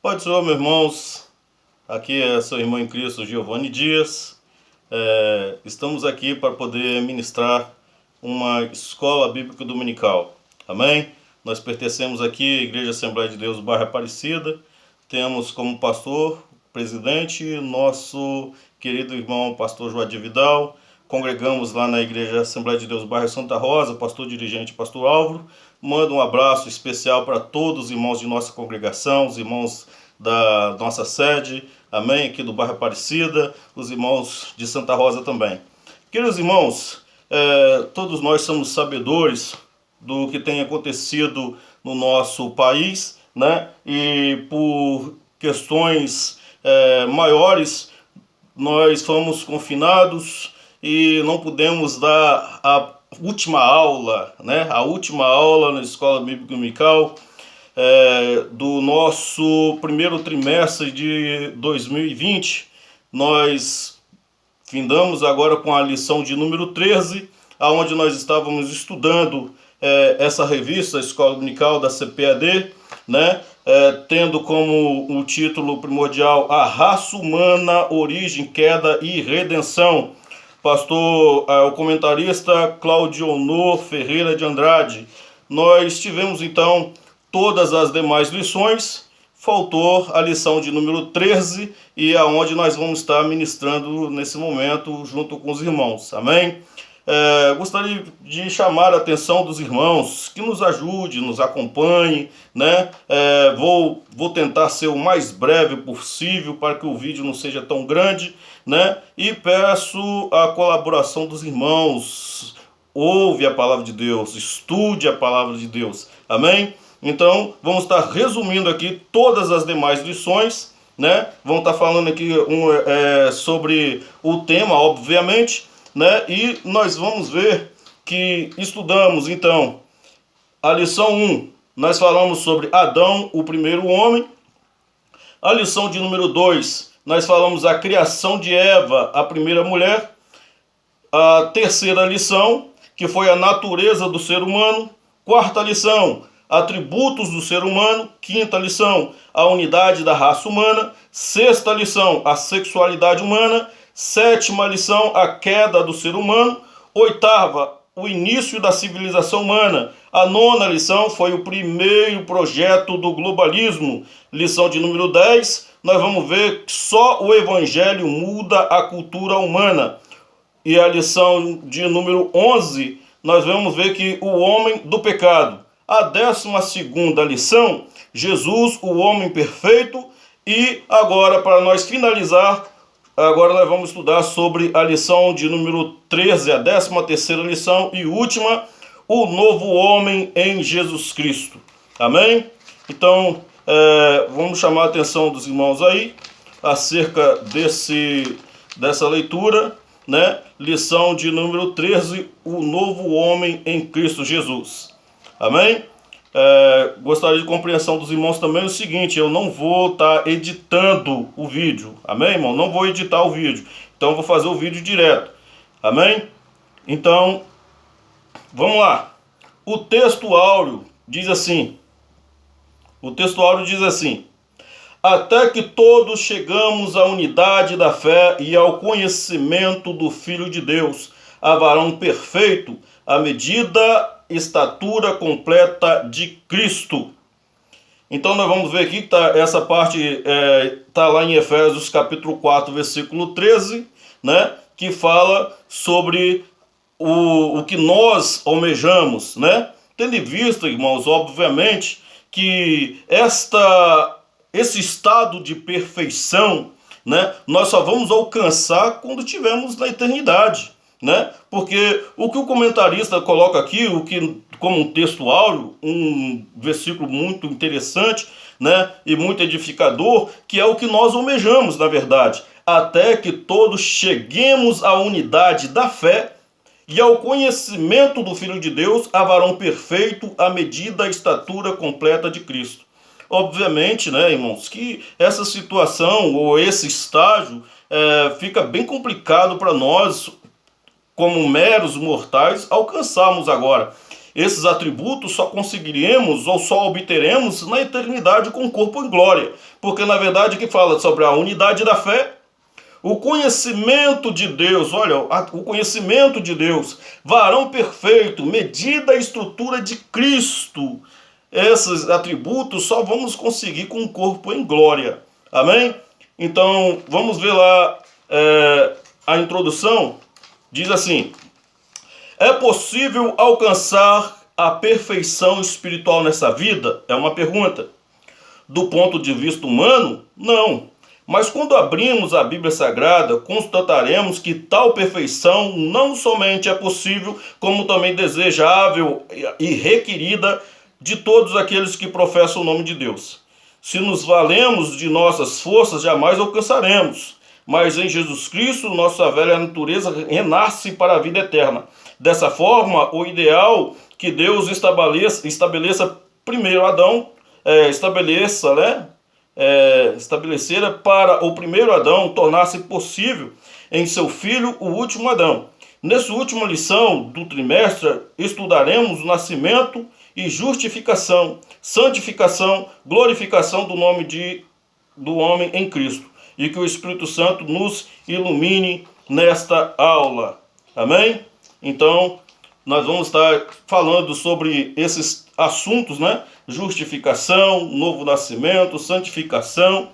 Pai do Senhor, meus irmãos, aqui é seu irmão em Cristo, Giovanni Dias. Estamos aqui para poder ministrar uma escola bíblica dominical. Amém? Nós pertencemos aqui à Igreja Assembleia de Deus, bairro Aparecida. Temos como pastor, presidente, nosso querido irmão pastor Joadir Vidal. Congregamos lá na Igreja Assembleia de Deus, bairro Santa Rosa, pastor dirigente, pastor Álvaro. Mando um abraço especial para todos os irmãos de nossa congregação, os irmãos da nossa sede, amém, aqui do bairro Aparecida, os irmãos de Santa Rosa também. Queridos irmãos, todos nós somos sabedores do que tem acontecido no nosso país, né? E por questões maiores, nós fomos confinados e não pudemos dar a última aula, né? A última aula na Escola Bíblica Dominical do nosso primeiro trimestre de 2020. Nós findamos agora com a lição de número 13, onde nós estávamos estudando essa revista, a Escola Dominical da CPAD, né? Tendo como o título primordial A Raça Humana, Origem, Queda e Redenção. Pastor, o comentarista Claudionor Ferreira de Andrade. Nós tivemos então todas as demais lições, faltou a lição de número 13 e aonde nós vamos estar ministrando nesse momento junto com os irmãos, amém? Gostaria de chamar a atenção dos irmãos que nos ajude, nos acompanhe, né? Vou tentar ser o mais breve possível para que o vídeo não seja tão grande, né? E peço a colaboração dos irmãos. Ouve a palavra de Deus, estude a palavra de Deus, amém? Então, vamos estar resumindo aqui todas as demais lições, né? Vamos estar falando aqui sobre o tema, obviamente, né? E nós vamos ver que estudamos, então, a lição 1, nós falamos sobre Adão, o primeiro homem. A lição de número 2, nós falamos a criação de Eva, a primeira mulher. A terceira lição, que foi a natureza do ser humano. Quarta lição, atributos do ser humano. Quinta lição, a unidade da raça humana. Sexta lição, a sexualidade humana. Sétima lição, a queda do ser humano. Oitava, o início da civilização humana. A nona lição foi o primeiro projeto do globalismo. Lição de número 10, nós vamos ver que só o evangelho muda a cultura humana. E a lição de número 11, nós vamos ver que o homem do pecado. A 12ª lição, Jesus, o homem perfeito. E agora, para nós finalizar, agora nós vamos estudar sobre a lição de número 13, a 13ª lição e última, o novo homem em Jesus Cristo. Amém? Então, vamos chamar a atenção dos irmãos aí, acerca dessa leitura, né? Lição de número 13, o novo homem em Cristo Jesus. Amém? Gostaria de compreensão dos irmãos também o seguinte: eu não vou estar editando o vídeo, amém, irmão? Não vou editar o vídeo, então eu vou fazer o vídeo direto, amém? Então, vamos lá. O texto áureo diz assim, até que todos chegamos à unidade da fé e ao conhecimento do Filho de Deus, a varão perfeito, à medida estatura completa de Cristo. Então nós vamos ver aqui que essa parte está lá em Efésios capítulo 4, versículo 13, né? Que fala sobre o que nós almejamos, né? Tendo em vista, irmãos, obviamente, que esse estado de perfeição, né, nós só vamos alcançar quando tivermos na eternidade, né? Porque o que o comentarista coloca aqui, como um texto áureo, um versículo muito interessante, né, e muito edificador, que é o que nós almejamos, na verdade, até que todos cheguemos à unidade da fé e ao conhecimento do Filho de Deus, a varão perfeito, à medida da estatura completa de Cristo. Obviamente, né, irmãos, que essa situação ou esse estágio fica bem complicado para nós, como meros mortais, alcançarmos agora. Esses atributos só conseguiremos ou só obteremos na eternidade com o corpo em glória. Porque na verdade que fala sobre a unidade da fé, o conhecimento de Deus, olha, o conhecimento de Deus, varão perfeito, medida e estrutura de Cristo. Esses atributos só vamos conseguir com o corpo em glória. Amém? Então, vamos ver lá a introdução. Diz assim: é possível alcançar a perfeição espiritual nessa vida? É uma pergunta. Do ponto de vista humano, não. Mas quando abrimos a Bíblia Sagrada, constataremos que tal perfeição não somente é possível, como também desejável e requerida de todos aqueles que professam o nome de Deus. Se nos valemos de nossas forças, jamais alcançaremos. Mas em Jesus Cristo, nossa velha natureza renasce para a vida eterna. Dessa forma, o ideal que Deus estabeleça primeiro Adão, estabelecera para o primeiro Adão tornar-se possível em seu filho o último Adão. Nessa última lição do trimestre, estudaremos o nascimento e justificação, santificação, glorificação do nome do homem em Cristo. E que o Espírito Santo nos ilumine nesta aula. Amém? Então, nós vamos estar falando sobre esses assuntos, né? Justificação, novo nascimento, santificação,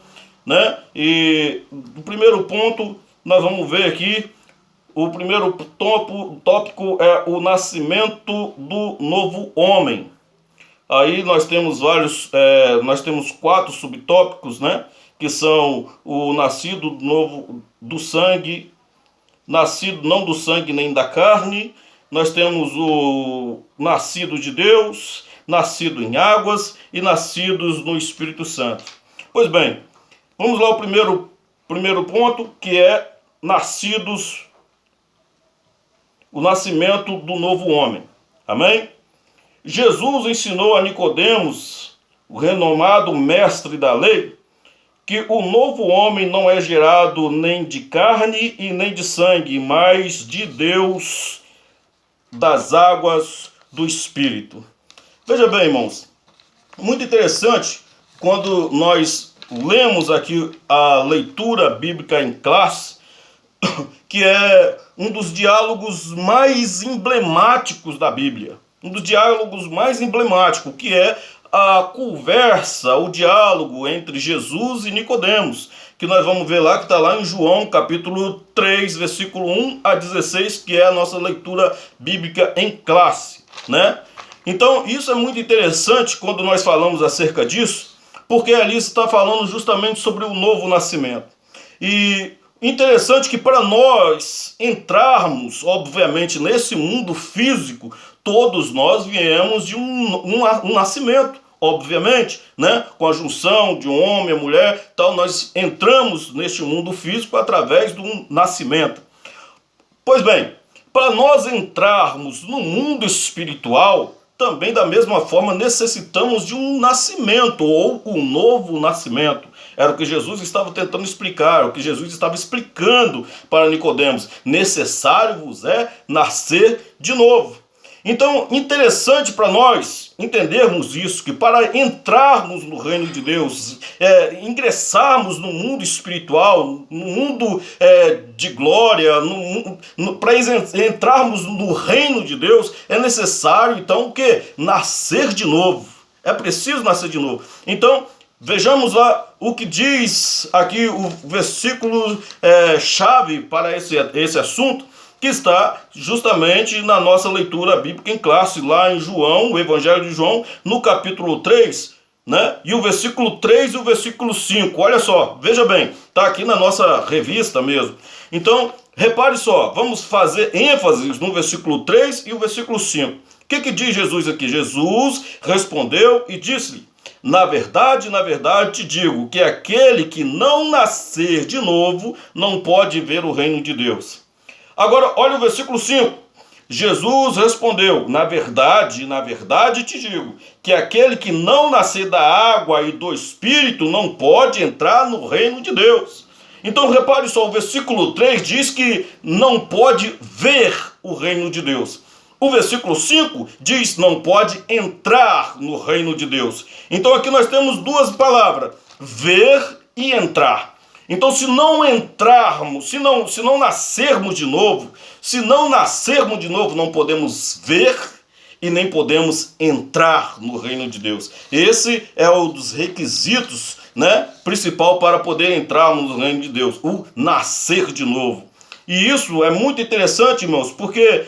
né? E o primeiro ponto, nós vamos ver aqui, o primeiro tópico é o nascimento do novo homem. Aí nós temos nós temos 4 subtópicos, né? Que são o nascido novo do sangue, nascido não do sangue nem da carne. Nós temos o nascido de Deus, nascido em águas e nascidos no Espírito Santo. Pois bem, vamos lá ao primeiro ponto, que é o nascimento do novo homem. Amém? Jesus ensinou a Nicodemos, o renomado mestre da lei, que o novo homem não é gerado nem de carne e nem de sangue, mas de Deus, das águas do Espírito. Veja bem, irmãos, muito interessante quando nós lemos aqui a leitura bíblica em classe, que é um dos diálogos mais emblemáticos da Bíblia. Um dos diálogos mais emblemáticos, que é a conversa, o diálogo entre Jesus e Nicodemos, que nós vamos ver lá, que está lá em João, capítulo 3, versículo 1 a 16, que é a nossa leitura bíblica em classe, né? Então, isso é muito interessante quando nós falamos acerca disso, porque ali está falando justamente sobre o novo nascimento. E interessante que para nós entrarmos, obviamente, nesse mundo físico, todos nós viemos de um nascimento, obviamente, né? Com a junção de um homem e mulher, então nós entramos neste mundo físico através do nascimento. Pois bem, para nós entrarmos no mundo espiritual, também da mesma forma necessitamos de um nascimento, ou um novo nascimento. Era o que Jesus estava tentando explicar, o que Jesus estava explicando para Nicodemos. Necessário vos é nascer de novo. Então, interessante para nós entendermos isso, que para entrarmos no reino de Deus, ingressarmos no mundo espiritual, no mundo de glória, para entrarmos no reino de Deus, é necessário, então, o quê? Nascer de novo. É preciso nascer de novo. Então, vejamos lá o que diz aqui o versículo chave para esse assunto, que está justamente na nossa leitura bíblica em classe, lá em João, o Evangelho de João, no capítulo 3, né? E o versículo 3 e o versículo 5. Olha só, veja bem, está aqui na nossa revista mesmo. Então, repare só, vamos fazer ênfase no versículo 3 e o versículo 5. O que diz Jesus aqui? Jesus respondeu e disse-lhe: na verdade, te digo que aquele que não nascer de novo não pode ver o reino de Deus. Agora, olha o versículo 5. Jesus respondeu: na verdade, te digo que aquele que não nascer da água e do Espírito não pode entrar no reino de Deus. Então, repare só, o versículo 3 diz que não pode ver o reino de Deus. O versículo 5 diz: não pode entrar no reino de Deus. Então aqui nós temos duas palavras: ver e entrar. Então, se não entrarmos, se não nascermos de novo, não podemos ver e nem podemos entrar no reino de Deus. Esse é um dos requisitos, né, principal para poder entrarmos no reino de Deus, o nascer de novo. E isso é muito interessante, irmãos, porque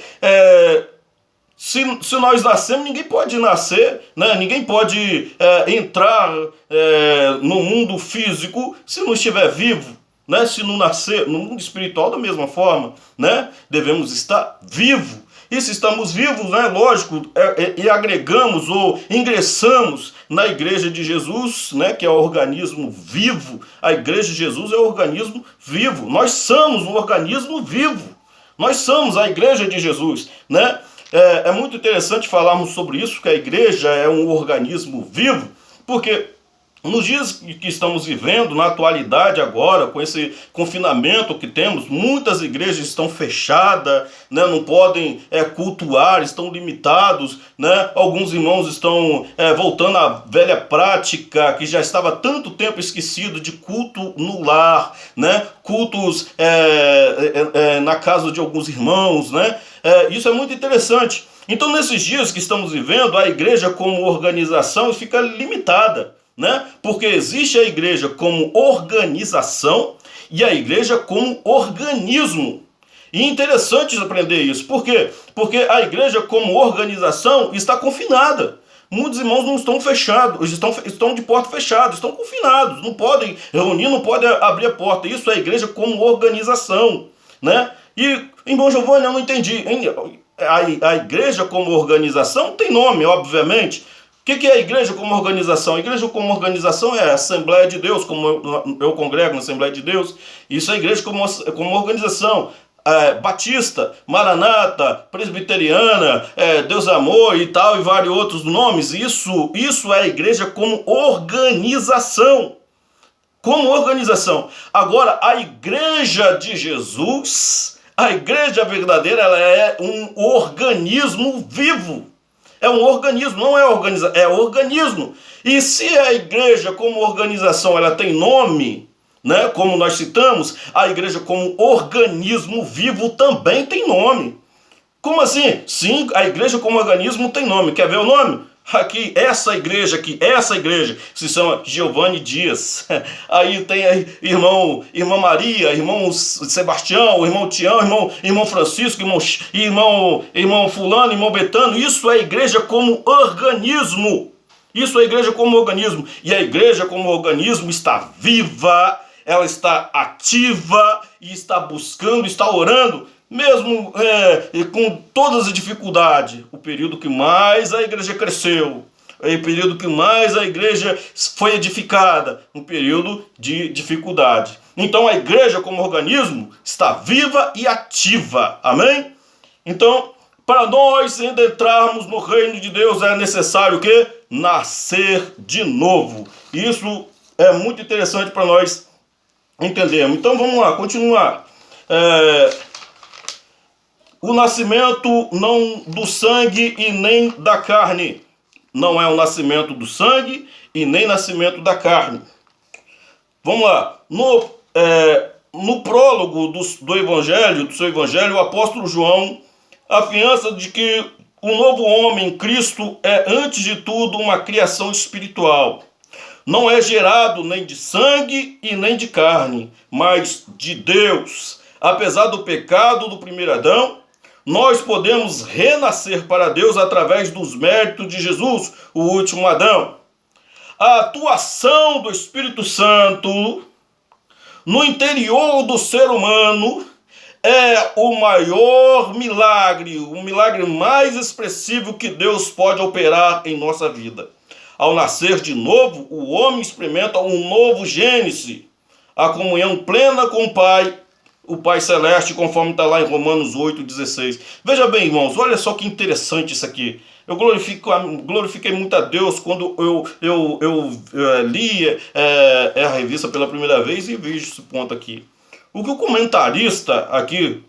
se nós nascemos, ninguém pode nascer, né? Ninguém pode entrar no mundo físico se não estiver vivo, né? Se não nascer no mundo espiritual da mesma forma, né? Devemos estar vivos. E se estamos vivos, né? Lógico, e agregamos ou ingressamos na Igreja de Jesus, né? Que é o organismo vivo. A Igreja de Jesus é o organismo vivo. Nós somos um organismo vivo. Nós somos a Igreja de Jesus, né? É muito interessante falarmos sobre isso, que a igreja é um organismo vivo, porque nos dias que estamos vivendo, na atualidade agora, com esse confinamento que temos, muitas igrejas estão fechadas, né, não podem cultuar, estão limitados, né, alguns irmãos estão voltando à velha prática, que já estava há tanto tempo esquecido, de culto no lar, né, cultos na casa de alguns irmãos, né. Isso é muito interessante. Então, nesses dias que estamos vivendo, a igreja como organização fica limitada, né? Porque existe a igreja como organização e a igreja como organismo. E é interessante aprender isso. Por quê? Porque a igreja como organização está confinada. Muitos irmãos não estão fechados, estão de porta fechada, estão confinados, não podem reunir, não podem abrir a porta. Isso é a igreja como organização, né? E, irmão Giovanni, eu não entendi. A igreja como organização tem nome, obviamente. O que é a igreja como organização? A igreja como organização é a Assembleia de Deus, como eu congrego na Assembleia de Deus. Isso é a igreja como organização. Batista, Maranata, Presbiteriana, Deus Amor e tal, e vários outros nomes. Isso é a igreja como organização. Como organização. Agora, a igreja de Jesus, a igreja verdadeira, ela é um organismo vivo. É um organismo, não é organização, é organismo. E se a igreja como organização, ela tem nome, né, como nós citamos, a igreja como organismo vivo também tem nome. Como assim? Sim, a igreja como organismo tem nome. Quer ver o nome? Aqui, essa igreja se chama Giovanni Dias. Aí tem irmã Maria, irmão Sebastião, irmão Tião, irmão Francisco, irmão fulano, irmão Betano. Isso é a igreja como organismo. Isso é a igreja como organismo. E a igreja como organismo está viva, ela está ativa e está buscando, está orando. Mesmo com todas as dificuldades, o período que mais a igreja cresceu, o período que mais a igreja foi edificada, um período de dificuldade. Então a igreja como organismo está viva e ativa, amém? Então, para nós entrarmos no reino de Deus é necessário o quê? Nascer de novo. Isso é muito interessante para nós entendermos. Então vamos lá, continuar. O nascimento não do sangue e nem da carne. Não é o nascimento do sangue e nem nascimento da carne. Vamos lá. No prólogo do seu evangelho, o apóstolo João afiança de que o novo homem em Cristo é, antes de tudo, uma criação espiritual. Não é gerado nem de sangue e nem de carne, mas de Deus. Apesar do pecado do primeiro Adão, nós podemos renascer para Deus através dos méritos de Jesus, o último Adão. A atuação do Espírito Santo no interior do ser humano é o maior milagre, o milagre mais expressivo que Deus pode operar em nossa vida. Ao nascer de novo, o homem experimenta um novo Gênesis, a comunhão plena com o Pai Celeste, conforme está lá em Romanos 8,16. Veja bem, irmãos, olha só que interessante isso aqui. Eu glorifiquei muito a Deus quando eu li a revista pela primeira vez e vejo esse ponto aqui. O que o comentarista aqui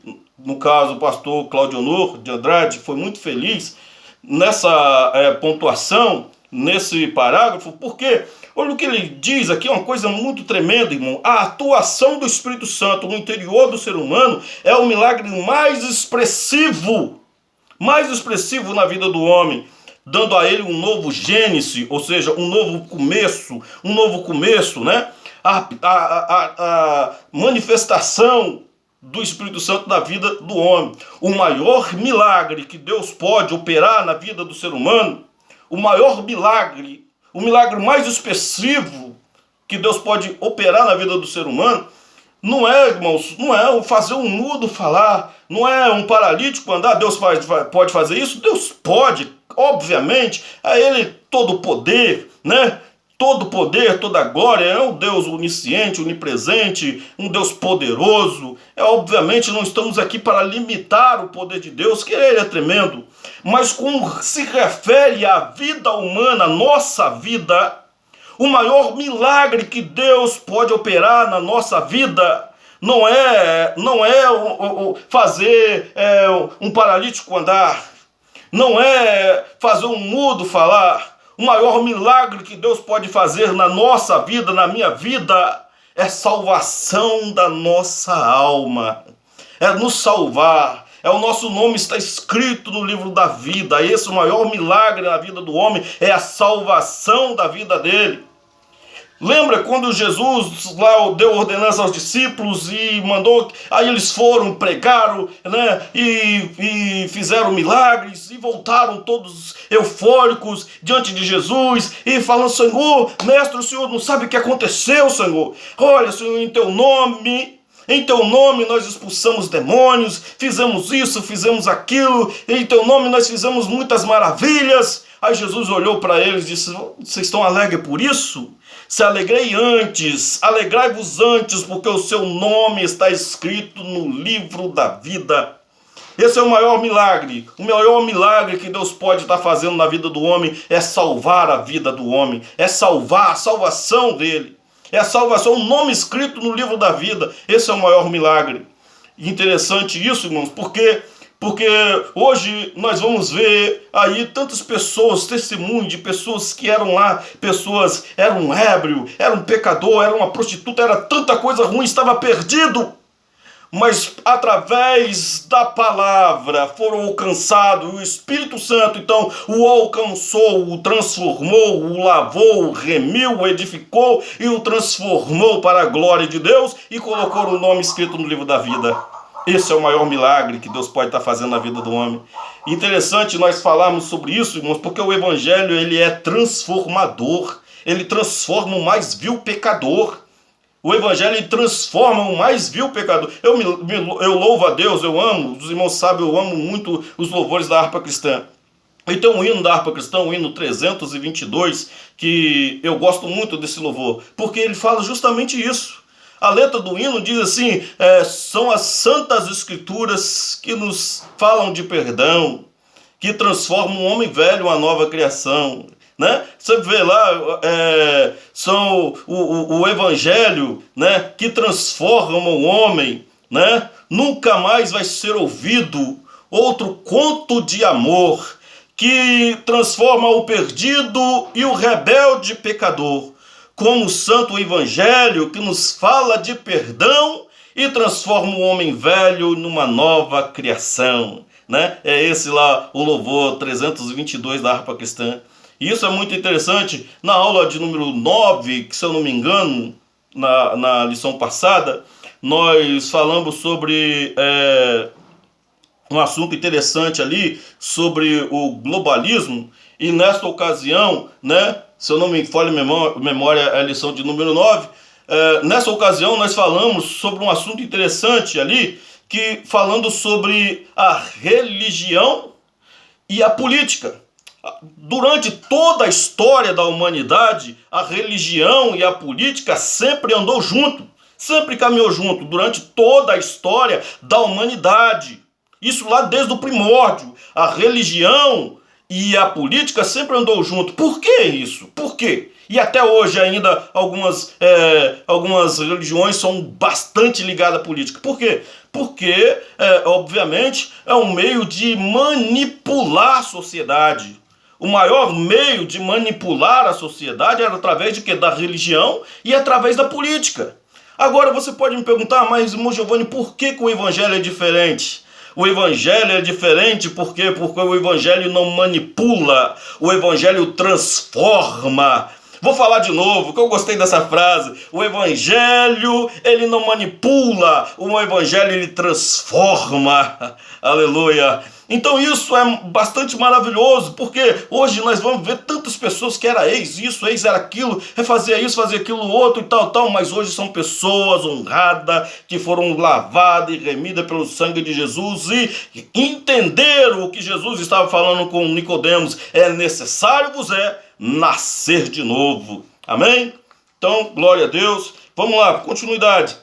no caso o pastor Claudionor de Andrade, foi muito feliz nessa pontuação, nesse parágrafo, porque olha o que ele diz aqui, é uma coisa muito tremenda, irmão. A atuação do Espírito Santo no interior do ser humano é o milagre mais expressivo na vida do homem, dando a ele um novo gênese, ou seja, um novo começo, né? A manifestação do Espírito Santo na vida do homem. O maior milagre que Deus pode operar na vida do ser humano, o milagre mais expressivo que Deus pode operar na vida do ser humano, não é, irmãos, não é fazer um mudo falar, não é um paralítico andar. Deus pode fazer isso? Deus pode, obviamente. A Ele todo o poder, né? Todo o poder, toda a glória. É um Deus onisciente, onipresente, um Deus poderoso. Obviamente não estamos aqui para limitar o poder de Deus, que Ele é tremendo. Mas como se refere à vida humana, nossa vida, o maior milagre que Deus pode operar na nossa vida não é fazer um paralítico andar, não é fazer um mudo falar. O maior milagre que Deus pode fazer na nossa vida, na minha vida, é salvação da nossa alma, é nos salvar. O nosso nome está escrito no livro da vida. Esse é o maior milagre na vida do homem, é a salvação da vida dele. Lembra quando Jesus lá deu ordenança aos discípulos e mandou, aí eles foram, pregaram, né, e fizeram milagres e voltaram todos eufóricos diante de Jesus e falando: Senhor, mestre, o Senhor não sabe o que aconteceu, Senhor. Olha, Senhor, em teu nome nós expulsamos demônios, fizemos isso, fizemos aquilo, em teu nome nós fizemos muitas maravilhas. Aí Jesus olhou para eles e disse: vocês estão alegres por isso? Se alegrai-vos antes, porque o seu nome está escrito no livro da vida. Esse é o maior milagre que Deus pode estar fazendo na vida do homem, é salvar a vida do homem, é salvar a salvação dele, é a salvação, o nome escrito no livro da vida. Esse é o maior milagre. Interessante isso, irmãos, porque hoje nós vamos ver aí tantas pessoas, testemunho de pessoas que eram lá, era um ébrio, era um pecador, era uma prostituta, era tanta coisa ruim, estava perdido. Mas através da palavra foram alcançados, o Espírito Santo então o alcançou, o transformou, o lavou, o remiu, o edificou e o transformou para a glória de Deus e colocou o nome escrito no livro da vida. Esse é o maior milagre que Deus pode estar fazendo na vida do homem. Interessante nós falarmos sobre isso, irmãos, porque o Evangelho ele é transformador. Ele transforma o mais vil pecador. O Evangelho ele transforma o mais vil pecador. Eu louvo a Deus, eu amo, os irmãos sabem, eu amo muito os louvores da harpa cristã. E tem um hino da harpa cristã, o hino 322, que eu gosto muito desse louvor, porque ele fala justamente isso. A letra do hino diz assim: são as santas escrituras que nos falam de perdão, que transformam o homem velho em uma nova criação. Né? Você vê lá, são o evangelho, né, que transforma o homem. Né? Nunca mais vai ser ouvido outro conto de amor que transforma o perdido e o rebelde pecador, como o santo evangelho que nos fala de perdão e transforma o homem velho numa nova criação. Né? É esse lá o louvor 322 da harpa cristã. E isso é muito interessante. Na aula de número 9, que se eu não me engano, na lição passada, nós falamos sobre um assunto interessante ali, sobre o globalismo. E nesta ocasião, né, se eu não me falha a memória, é a lição de número 9, nessa ocasião nós falamos sobre um assunto interessante ali, falando sobre a religião e a política. Durante toda a história da humanidade, a religião e a política sempre andou junto, sempre caminhou junto, durante toda a história da humanidade. Isso lá desde o primórdio. A religião e a política sempre andou junto. Por que isso? Por quê? E até hoje ainda algumas religiões são bastante ligadas à política. Por quê? Porque, obviamente, é um meio de manipular a sociedade. O maior meio de manipular a sociedade era através de quê? Da religião e através da política. Agora você pode me perguntar, mas irmão Giovanni, por que o evangelho é diferente? O evangelho é diferente por quê? Porque o evangelho não manipula, o evangelho transforma. Vou falar de novo, que eu gostei dessa frase. O evangelho, ele não manipula, o evangelho, ele transforma. Aleluia. Então isso é bastante maravilhoso, porque hoje nós vamos ver tantas pessoas que era ex isso, ex era aquilo, fazia isso, fazia aquilo outro e tal, mas hoje são pessoas honradas, que foram lavadas e remidas pelo sangue de Jesus e entenderam o que Jesus estava falando com Nicodemos. É necessário vos nascer de novo. Amém? Então, glória a Deus. Vamos lá, continuidade.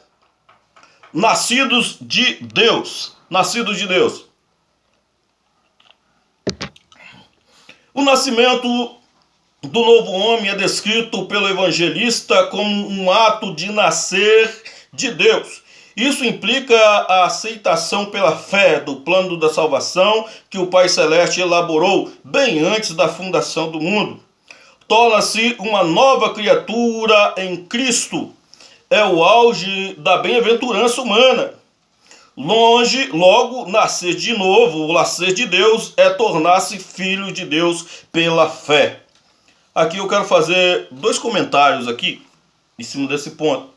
Nascidos de Deus. Nascidos de Deus. O nascimento do novo homem é descrito pelo evangelista como um ato de nascer de Deus. Isso implica a aceitação pela fé do plano da salvação que o Pai Celeste elaborou bem antes da fundação do mundo. Torna-se uma nova criatura em Cristo. É o auge da bem-aventurança humana. Logo, nascer de novo, o nascer de Deus, é tornar-se filho de Deus pela fé. Aqui eu quero fazer 2 comentários aqui, em cima desse ponto.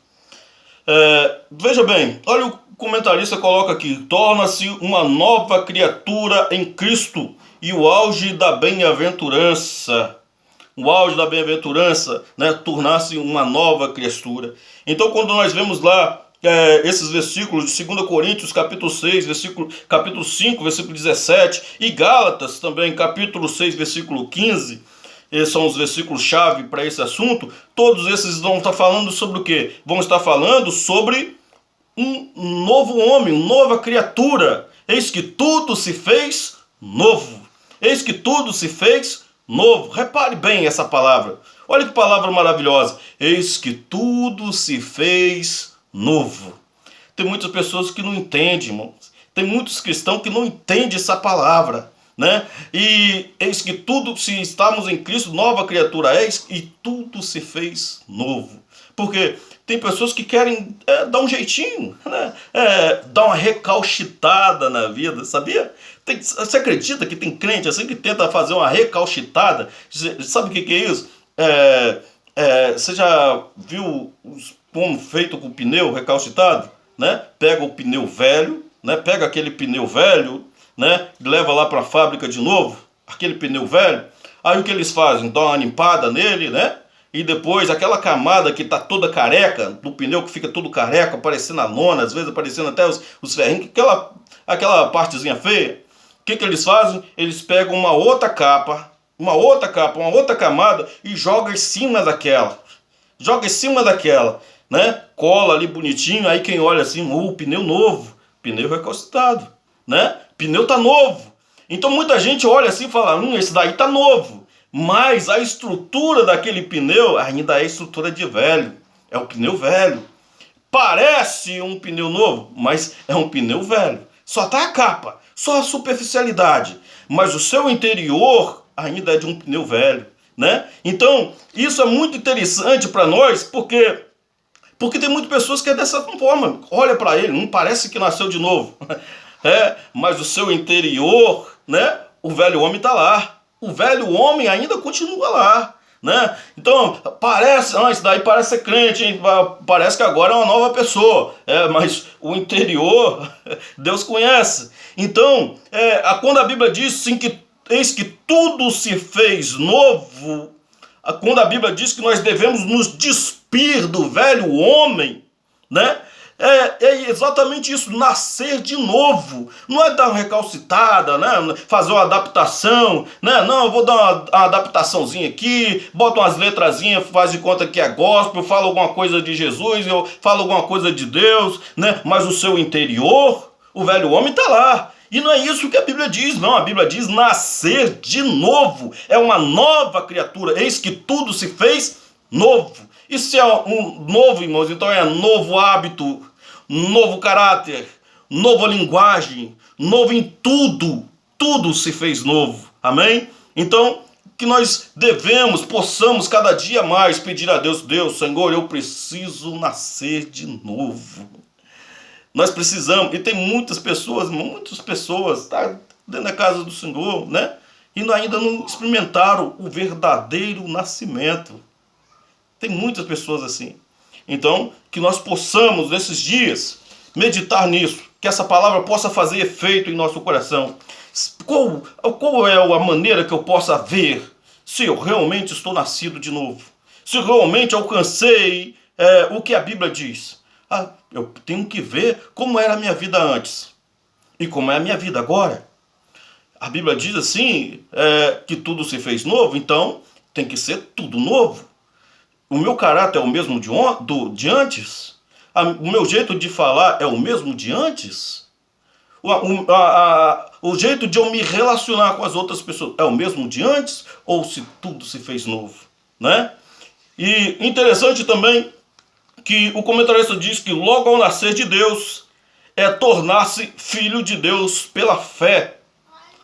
Veja bem, olha o comentarista coloca aqui, torna-se uma nova criatura em Cristo e o auge da bem-aventurança. O auge da bem-aventurança, né, tornar-se uma nova criatura. Então quando nós vemos lá, esses versículos de 2 Coríntios, capítulo 6, capítulo 5, versículo 17, e Gálatas também, capítulo 6, versículo 15, esses são os versículos-chave para esse assunto, todos esses vão estar falando sobre o quê? Vão estar falando sobre um novo homem, uma nova criatura. Eis que tudo se fez novo. Eis que tudo se fez novo. Repare bem essa palavra. Olha que palavra maravilhosa. Eis que tudo se fez novo. Tem muitas pessoas que não entendem, irmãos. Tem muitos cristãos que não entendem essa palavra, né? E eis que tudo, se estamos em Cristo, nova criatura és, e tudo se fez novo. Porque tem pessoas que querem dar um jeitinho, né? Dar uma recalchitada na vida, sabia? Você acredita que tem crente assim que tenta fazer uma recalchitada? Sabe o que é isso? Você já viu os pomos feitos com pneu recalcitado? Né? Pega o pneu velho, né? Pega aquele pneu velho, né? Leva lá para a fábrica de novo, aquele pneu velho. Aí o que eles fazem? Dão uma limpada nele, né? E depois aquela camada que está toda careca, do pneu que fica todo careca, aparecendo a lona, às vezes aparecendo até os ferrinhos, aquela partezinha feia. O que eles fazem? Eles pegam uma outra camada e jogam em cima daquela. Né? Cola ali bonitinho, aí quem olha assim, pneu novo, pneu recalcitrado, né? Pneu tá novo. Então muita gente olha assim e fala, esse daí tá novo. Mas a estrutura daquele pneu ainda é estrutura de velho. É um pneu velho. Parece um pneu novo, mas é um pneu velho. Só tá a capa, só a superficialidade. Mas o seu interior ainda é de um pneu velho, né? Então, isso é muito interessante para nós, porque tem muitas pessoas que é dessa forma. Olha para ele, não parece que nasceu de novo. Mas o seu interior, né? O velho homem está lá. O velho homem ainda continua lá, né? Então, isso daí parece ser crente, hein? Parece que agora é uma nova pessoa. Mas o interior, Deus conhece. Então, quando a Bíblia diz assim, que eis que tudo se fez novo, quando a Bíblia diz que nós devemos nos despir do velho homem, né? É exatamente isso, nascer de novo. Não é dar uma recalcitada, né? Fazer uma adaptação, né? Não, eu vou dar uma adaptaçãozinha aqui, bota umas letrazinhas, faz de conta que é gospel, fala alguma coisa de Jesus, eu falo alguma coisa de Deus, né? Mas o seu interior, o velho homem está lá. E não é isso que a Bíblia diz, não. A Bíblia diz nascer de novo. É uma nova criatura. Eis que tudo se fez Novo. E se é um novo, irmãos, então é novo hábito, novo caráter, nova linguagem, novo em tudo. Tudo se fez novo. Amém? Então, que nós possamos cada dia mais pedir a Deus, Deus, Senhor, eu preciso nascer de novo. Nós precisamos, e tem muitas pessoas, tá dentro da casa do Senhor, né? E ainda não experimentaram o verdadeiro nascimento. Tem muitas pessoas assim. Então, que nós possamos, nesses dias, meditar nisso. Que essa palavra possa fazer efeito em nosso coração. Qual é a maneira que eu possa ver se eu realmente estou nascido de novo? Se eu realmente alcancei o que a Bíblia diz? Eu tenho que ver como era a minha vida antes. E como é a minha vida agora. A Bíblia diz assim, que tudo se fez novo, então tem que ser tudo novo. O meu caráter é o mesmo de antes? O meu jeito de falar é o mesmo de antes? O jeito de eu me relacionar com as outras pessoas é o mesmo de antes? Ou se tudo se fez novo? Né? E interessante também que o comentarista diz que logo ao nascer de Deus é tornar-se filho de Deus pela fé.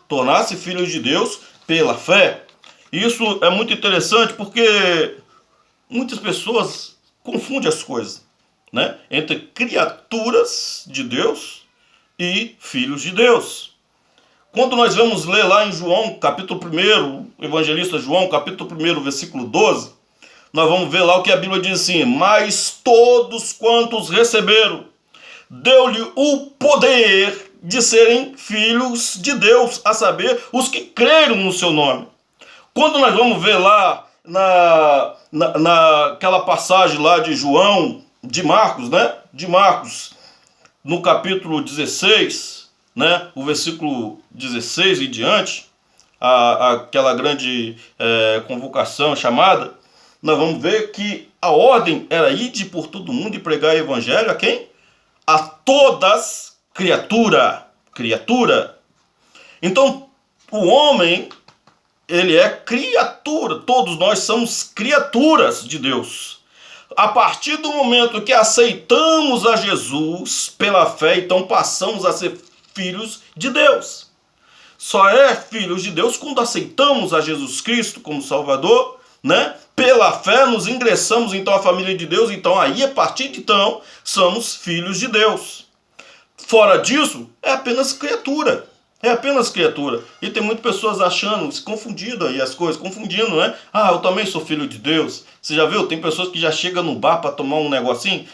Tornar-se filho de Deus pela fé. Isso é muito interessante porque muitas pessoas confundem as coisas, né? Entre criaturas de Deus e filhos de Deus. Quando nós vamos ler lá em João, capítulo 1, evangelista João, capítulo 1, versículo 12, nós vamos ver lá o que a Bíblia diz assim: mas todos quantos receberam, deu-lhe o poder de serem filhos de Deus, a saber, os que creram no seu nome. Quando nós vamos ver lá naquela passagem lá de João, de Marcos, né? De Marcos, no capítulo 16, né? O versículo 16 e diante, aquela grande convocação chamada, nós vamos ver que a ordem era ide por todo mundo e pregar o evangelho a quem? A todas criatura. Então, o homem, ele é criatura. Todos nós somos criaturas de Deus. A partir do momento que aceitamos a Jesus pela fé, então passamos a ser filhos de Deus. Só é filhos de Deus quando aceitamos a Jesus Cristo como Salvador, né? Pela fé nos ingressamos então à família de Deus, então aí a partir de então somos filhos de Deus. Fora disso, é apenas criatura. É apenas criatura. E tem muitas pessoas achando, se confundindo aí as coisas, confundindo, né? Eu também sou filho de Deus. Você já viu? Tem pessoas que já chegam no bar para tomar um negocinho,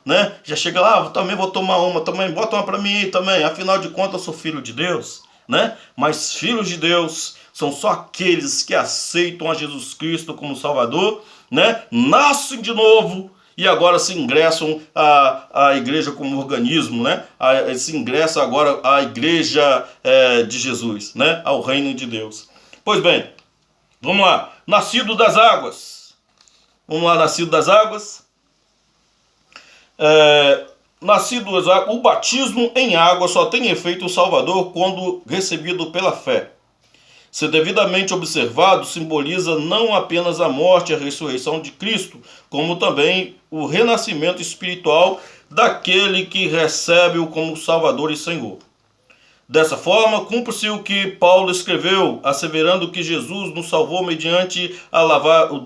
né? Já chega lá, também vou tomar uma, também, bota uma para mim aí também. Afinal de contas, eu sou filho de Deus, né? Mas filhos de Deus são só aqueles que aceitam a Jesus Cristo como Salvador, né? Nascem de novo e agora se ingressam à igreja como organismo, né? Se ingressa agora à igreja de Jesus, né? Ao reino de Deus. Pois bem, vamos lá. Nascido das águas. Vamos lá, nascido das águas. Nascido das águas. O batismo em água só tem efeito salvador quando recebido pela fé. Se devidamente observado, simboliza não apenas a morte e a ressurreição de Cristo, como também o renascimento espiritual daquele que recebe-o como Salvador e Senhor. Dessa forma, cumpre-se o que Paulo escreveu, asseverando que Jesus nos salvou mediante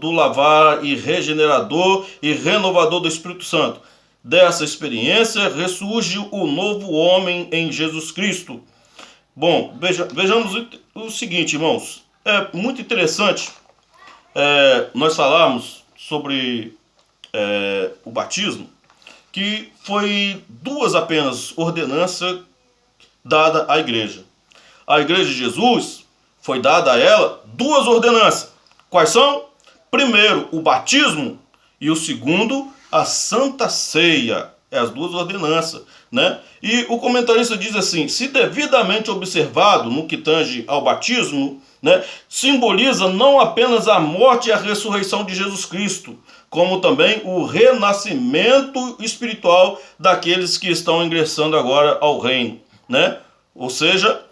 do lavar e regenerador e renovador do Espírito Santo. Dessa experiência ressurge o novo homem em Jesus Cristo. Bom, vejamos o seguinte, irmãos. É muito interessante nós falarmos sobre o batismo, que foi duas apenas ordenanças dadas à igreja. A igreja de Jesus foi dada a ela duas ordenanças. Quais são? Primeiro, o batismo e o segundo, a Santa Ceia. As duas ordenanças, né? E o comentarista diz assim: se devidamente observado no que tange ao batismo, né, simboliza não apenas a morte e a ressurreição de Jesus Cristo, como também o renascimento espiritual daqueles que estão ingressando agora ao reino, né? Ou seja,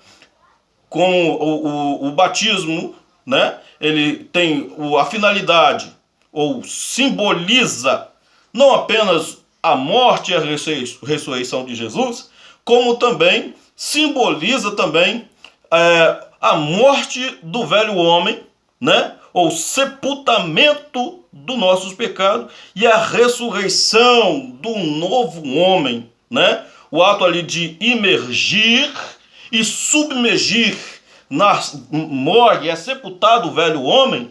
como o batismo, né, ele tem a finalidade ou simboliza não apenas a morte e a ressurreição de Jesus, como também simboliza também a morte do velho homem, né? Ou sepultamento dos nossos pecados e a ressurreição do novo homem, né? O ato ali de imergir e submergir, morre, é sepultado o velho homem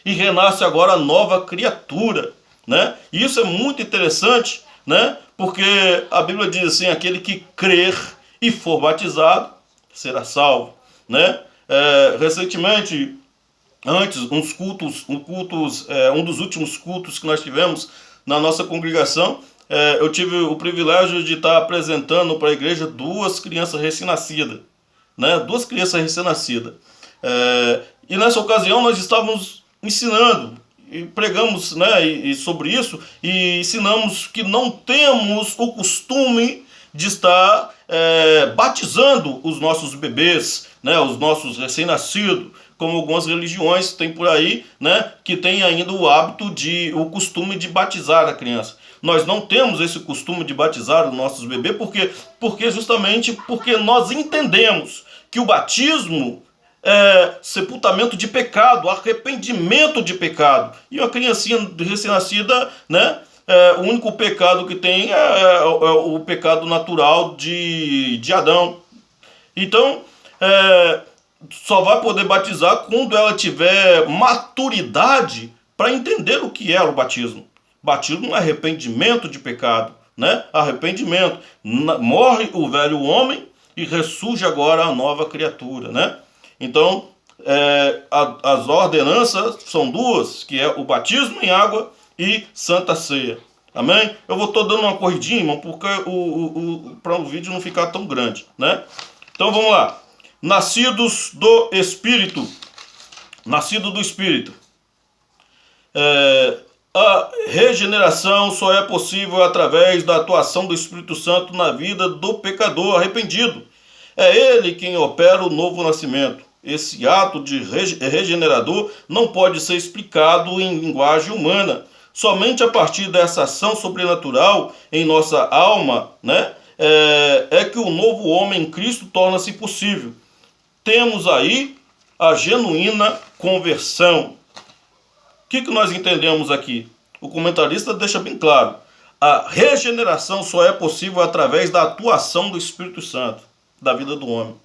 e renasce agora a nova criatura, né? E isso é muito interessante, né? Porque a Bíblia diz assim: aquele que crer e for batizado será salvo, né? Recentemente, antes, um dos últimos cultos que nós tivemos na nossa congregação, eu tive o privilégio de estar apresentando para a igreja duas crianças recém-nascidas, né? Duas crianças recém-nascidas. E nessa ocasião nós estávamos ensinando e pregamos, né, e sobre isso, e ensinamos que não temos o costume de estar batizando os nossos bebês, né, os nossos recém-nascidos, como algumas religiões têm por aí, né, que tem ainda o costume de batizar a criança. Nós não temos esse costume de batizar os nossos bebês justamente porque nós entendemos que o batismo é sepultamento de pecado, arrependimento de pecado. E uma criancinha recém-nascida, né, o único pecado que tem é o pecado natural de Adão. Então, só vai poder batizar quando ela tiver maturidade para entender o que é o batismo. Batismo é arrependimento de pecado, né? Arrependimento. Morre o velho homem e ressurge agora a nova criatura, né? Então, as ordenanças são duas, que é o batismo em água e Santa Ceia. Amém? Eu vou estar dando uma corridinha, irmão, porque para o vídeo não ficar tão grande, né? Então vamos lá. Nascidos do Espírito. Nascido do Espírito. A regeneração só é possível através da atuação do Espírito Santo na vida do pecador arrependido. É ele quem opera o novo nascimento. Esse ato de regenerador não pode ser explicado em linguagem humana. Somente a partir dessa ação sobrenatural em nossa alma, né, é que o novo homem em Cristo torna-se possível. Temos aí a genuína conversão. O que nós entendemos aqui? O comentarista deixa bem claro: a regeneração só é possível através da atuação do Espírito Santo da vida do homem.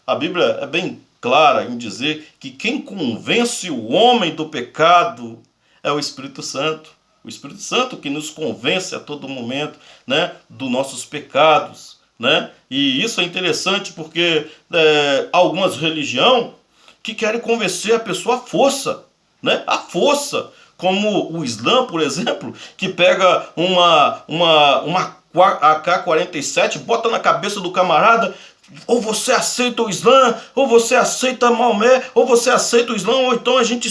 A Bíblia é bem clara em dizer que quem convence o homem do pecado é o Espírito Santo. O Espírito Santo que nos convence a todo momento, né, dos nossos pecados, né? E isso é interessante porque algumas religiões que querem convencer a pessoa à força, né? À força, como o Islã, por exemplo, que pega uma AK-47, bota na cabeça do camarada: ou você aceita o Islã, ou você aceita Maomé, ou você aceita o Islã, ou então a gente